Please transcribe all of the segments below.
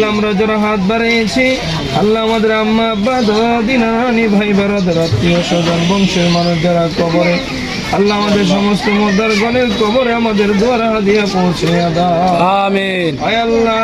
আমরা যারা হাত বাড়িয়েছি আল্লাহ আমাদের আম্মা আব্বা দাদি নানি ভাই বেড়াদার আত্মীয় স্বজন বংশের মানুষ যারা কবরে আল্লাহ আমাদের সমস্ত মুর্দার গণের কবরে আমাদের দোয়ারা হাদিয়া পৌঁছে দাও আমিন আয় আল্লাহ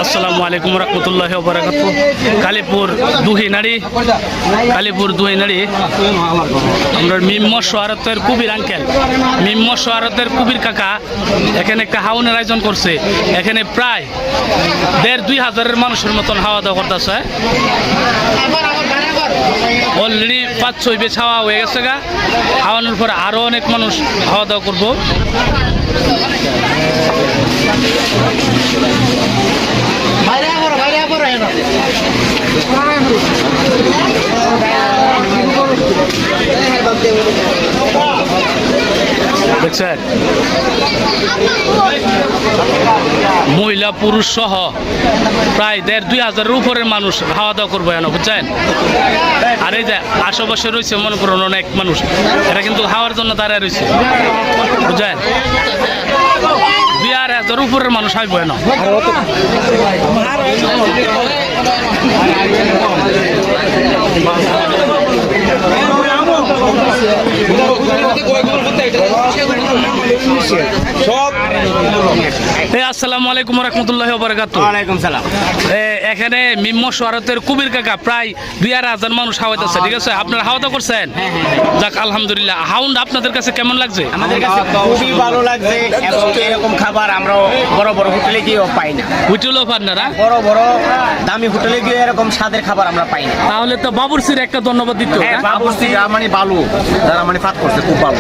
আসসালামু আলাইকুম রহমতুল্লাহি ওয়া বারাকাতুহু। কালীপুর দুহিনাড়ি আমরা মিম্ম সোয়ারতের কুবির আঙ্কেল মিম্ম সোয়ারতের কুবির কাকা এখানে একটা হাউনের আয়োজন করছে। এখানে প্রায় ১,৫০০ মানুষের মতন হাওয়া দাওয়া করতেছে। অলরেডি ৫-৬ বেচ হাওয়া হয়ে গেছে গা। হাওয়ানোর পর আরো অনেক মানুষ হাওয়া দাওয়া করবো। দেখছেন মহিলা পুরুষ সহ প্রায় ১,৫০০ উপরের মানুষ খাওয়া দাওয়া করবো এনে বুঝছেন। আর এই যে আশেপাশে রয়েছে মনে করুন অনেক মানুষ, এরা কিন্তু খাওয়ার জন্য দাঁড়ায় রয়েছে বুঝছেন। ২,৫০০ উপরের মানুষ আইব এনে। আসসালামু আলাইকুম রহমতুল্লাহি ওয়া বারাকাতুহু। ওয়ালাইকুম সালাম। এখানে মিম্ম সোয়ারতের কুবির কাকা প্রায় ২,৫০০ মানুষ হাওয়াইতেছে, ঠিক আছে? আপনারা হাওয়া দাওয়া করছেন? যাক আলহামদুলিল্লাহ। হাউন্ড আপনাদের কাছে কেমন লাগছে? আমাদের কাছে খুবই ভালো লাগছে এবং এরকম খাবার আমরা বড় বড় হোটেলে গিয়েও পাই না। হোটেলও পান না? বড় বড় দামি হোটেলে গিয়ে এরকম স্বাদের খাবার আমরা পাই না। তাহলে তো বাবুরসির একটা ধন্যবাদ দিতে হবে। বাবুরসি মানে বালু যারা মানে ফাত করছে খুব ভালো।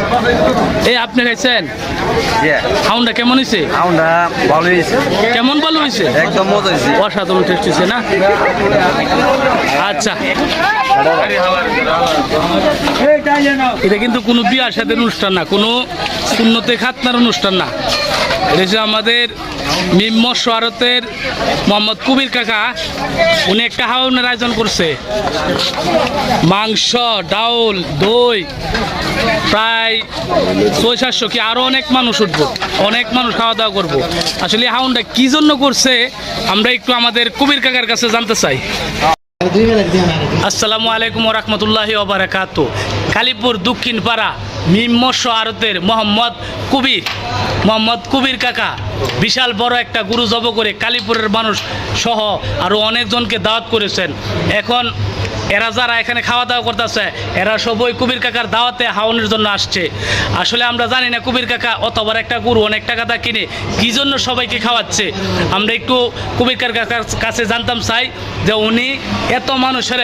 এই আপনি খাইছেন? হাউন্ডা কেমন হয়েছে? হাউন্ডা ভালো হয়েছে। কেমন ভালো হয়েছে? একদম মজা হয়েছে, অসাধারণ টেস্ট হয়েছে না? আচ্ছা, এটা কিন্তু কোনো বিয়ার সাথে অনুষ্ঠান না, কোনো সুন্নতে খাতনার অনুষ্ঠান না। এটা হচ্ছে আমাদের মিম্ম সোয়ারতের মোহাম্মদ কুবির কাকা, উনি একটা হাউনের আয়োজন করছে। মাংস, ডাউল, দই প্রায় ৬০০ কি আরো অনেক মানুষ উঠবো, অনেক মানুষ খাওয়া দাওয়া করবো। আসলে হাউনটা কি জন্য করছে আমরা একটু আমাদের কুবির কাকার কাছে জানতে চাই। আসসালামু আলাইকুম ওয়া রাহমাতুল্লাহি ওয়া বারাকাতুহু। কালীপুর দক্ষিণ পাড়া মিম্ম সোয়ারতের মোহাম্মদ কুবির কাকা বিশাল বড় একটা গরু জব করে কালীপুরের মানুষ সহ আরো অনেকজনকে দাওয়াত করেছেন। এখন এরা যারা এখানে খাওয়া দাওয়া করতেছে এরা সবই কুবির কাকার দাওয়াতে হাওনের জন্য আসছে। আসলে আমরা জানি না কুবির কাকা অতবার একটা গরু অনেক টাকা দা কিনে কি জন্য সবাইকে খাওয়াচ্ছে। আমরা একটু কুবির কাকার কাছে জানতাম চাই যে উনি এত মানুষের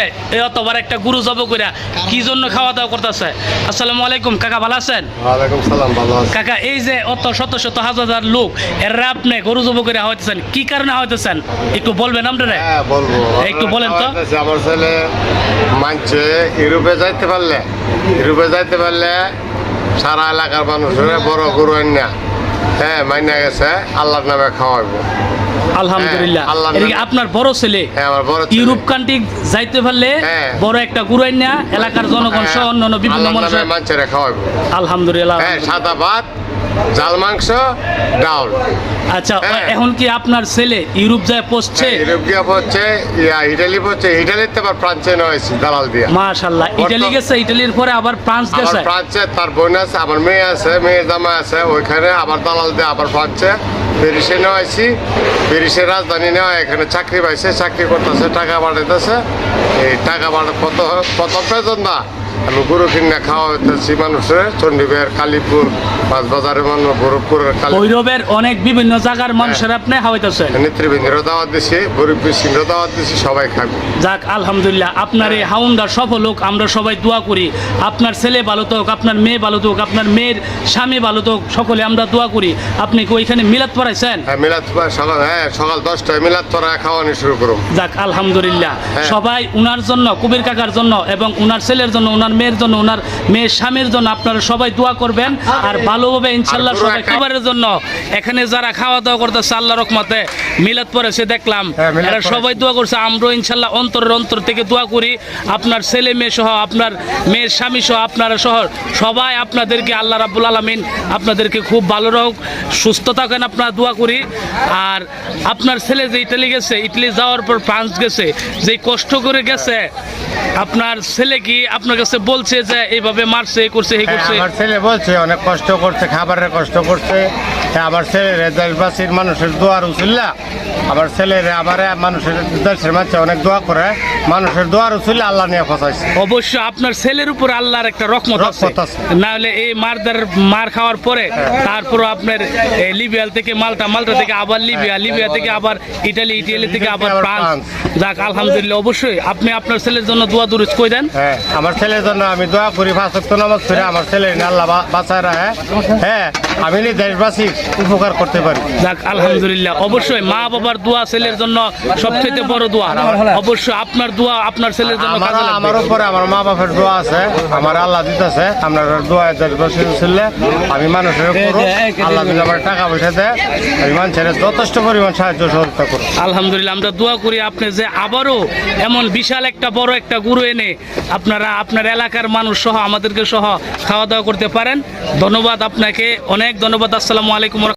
অতবার একটা গরু জব করে কি জন্য খাওয়া দাওয়া করতেছে। আসসালামু আলাইকুম কাকা, ভালো আছেন? ওয়ালাইকুম সালাম, ভালো আছি। কাকা, এই যে অত শত শত হাজার লোক এরা আপনি গরু জব করে হইতেছেন, কি কারণে হইতেছেন একটু বলবেন আপনারা? হ্যাঁ বলবো, একটু বলেন তো। আমার ছেলে মানছে ইউরোপে যাইতে পারলে সারা এলাকার মানুষের বড় গরু আন্না হ্যাঁ মাইনা গেছে, আল্লাহর নামে খাওয়াইবো। আলহামদুলিল্লাহ। এদিকে আপনার বড় ছেলে ইউরোপ কান্ট্রি যাইতে পারলে বড় একটা গরু আইনা এলাকার জনগণ সহ অন্যান্য বিভিন্ন মানুষের খাওয়াইবো। আলহামদুলিল্লাহ। সাদা ভাত, জাল মাংস, ডাউল। আচ্ছা, এখন কি আপনার ছেলে ইউরোপ যায় পৌঁছছে? ইউরোপ গিয়ে পৌঁছছে, ইটালি পৌঁছছে। ইটালিতে আবার ফ্রান্সে নয়েছি দালাল দিয়ে। মাশাআল্লাহ। ইটালি গেছে, ইটালির পরে আবার ফ্রান্স গেছে। ফ্রান্সে তার বোন আছে, আমার মেয়ে আছে, মেয়ের জামা আছে, ওইখানে আবার দালাল দিয়ে আবার ফ্রান্সে প্যারিসে নেওয়াইছি। প্যারিসের রাজধানী নেওয়া, এখানে চাকরি পাইছে, চাকরি করতেছে, টাকা বাড়াইতেছে। এই টাকা বাড়া প্রথম বেতন না, আমি গরু কিনে খাওয়া হইতেছি মানুষের চণ্ডীবের কালীপুর পাঁচ বাজারের মানুষ বরফপুরের কালী ভৈরবের অনেক বিভিন্ন জায়গার মানুষের আপনি খাওয়াইতেছেন। নেতৃবৃন্দের দাওয়াত দিছি গরিব সিংহ দাওয়াত দিছি সবাই খাবে। যাক আলহামদুলিল্লাহ, আপনার এই হাউন্ডা সফল হোক, আমরা সবাই দোয়া করি। আপনার ছেলে ভালো হোক, আপনার মেয়ে ভালো হোক, আপনার মেয়ের স্বামী ভালো হোক, সকলে আমরা দোয়া করি। আপনি কি ওইখানে মিলাদ পড়াইছেন? হ্যাঁ মিলাদ সকাল 10টায় মিলাদ পড়া খাওয়ানি শুরু করুন। যাক আলহামদুলিল্লাহ, হ্যাঁ। সবাই উনার জন্য, কবির কাকার জন্য এবং উনার ছেলের জন্য, উনার মেয়ের জন্য, উনার মেয়ের স্বামীর জন্য আপনারা সবাই দোয়া করবেন। আর ভালোভাবে ইনশাল্লাহ আর পুরো সবাই খাবারের জন্য এখানে যারা খাওয়া দাওয়া করতেছে আল্লাহ রহমতে মিলাদ পড়েছে দেখলাম, হ্যাঁ, মিলাদ এরা পড়েছে। সবাই দোয়া করছে। আমরাও ইনশাল্লাহ অন্তরের অন্তর থেকে দোয়া করি আপনার ছেলে মেয়ে সহ, আপনার মেয়ের স্বামী সহ, আপনারা সহ সবাই আপনাদেরকে আল্লাহ রাব্বুল আলামিন আপনাদেরকে খুব ভালো রাখুক, সুস্থ থাকেন, আপনারা দোয়া করি। আর আপনার ছেলে যে ইটালি গেছে, ইটালি যাওয়ার পর ফ্রান্স গেছে, যে কষ্ট করে গেছে, আপনার ছেলে কি আপনার কাছে বলছে যে এইভাবে মারছে, এই করছে, এই করছে? আমার ছেলে বলছে অনেক কষ্ট করছে, খাবারের কষ্ট করছে। আমার ছেলের দেশবাসীর মানুষের দোয়ার উচিল্লা, আমার ছেলের আমার মানুষের দেশের মানুষ অনেক দোয়া করে, মানুষের দোয়ার উচিল্লা আল্লাহ নিয়ে ফসাইছে। অবশ্য আপনার ছেলের উপর আল্লাহর একটা রহমত আছে, রহমত আছে। না হলে এই মার খাওয়ার পরে তারপর আপনার লিবিয়া থেকে মাল্টা, মাল্টা থেকে আবার লিবিয়া, লিবিয়া থেকে আবার ইটালি, ইটালি থেকে আবার ফ্রান্স। যাক আলহামদুলিল্লাহ, অবশ্যই আপনি আপনার ছেলের জন্য দোয়া দুরুদ কই দেন। হ্যাঁ, আমার ছেলের জন্য আমি দোয়া করি, 5 ওয়াক্ত নামাজ পড়ে আমার ছেলে আল্লাহ বাঁচায় রাখে। হ্যাঁ, আমি দেশবাসীর উপকার করতে পারি। যাক আলহামদুলিল্লাহ, অবশ্যই মা বাবার দোয়া ছেলের জন্য সবচেয়ে বড় দোয়া। অবশ্যই আপনার দোয়া আপনার ছেলের জন্য কাজে লাগবে। আমার উপরে আমার মা বাবার দোয়া আছে, আমার আল্লাহ দিতেছে। আপনার দোয়া দেশবাসীর ছিল, আমি মানুষের করো, আল্লাহ যদি আমার টাকা পয়সা দেয়, আমি মানুষের যথেষ্ট পরিমাণ সাহায্য সহযোগিতা করো। আলহামদুলিল্লাহ, আমরা দোয়া করি আপনি যে আবারও এমন বিশাল একটা বড় একটা গুরু এনে আপনারা আপনার এলাকার মানুষ সহ আমাদেরকে সহ খাওয়া দাওয়া করতে পারেন। ধন্যবাদ আপনাকে, অনেক ধন্যবাদ। আসসালামু আলাইকুম।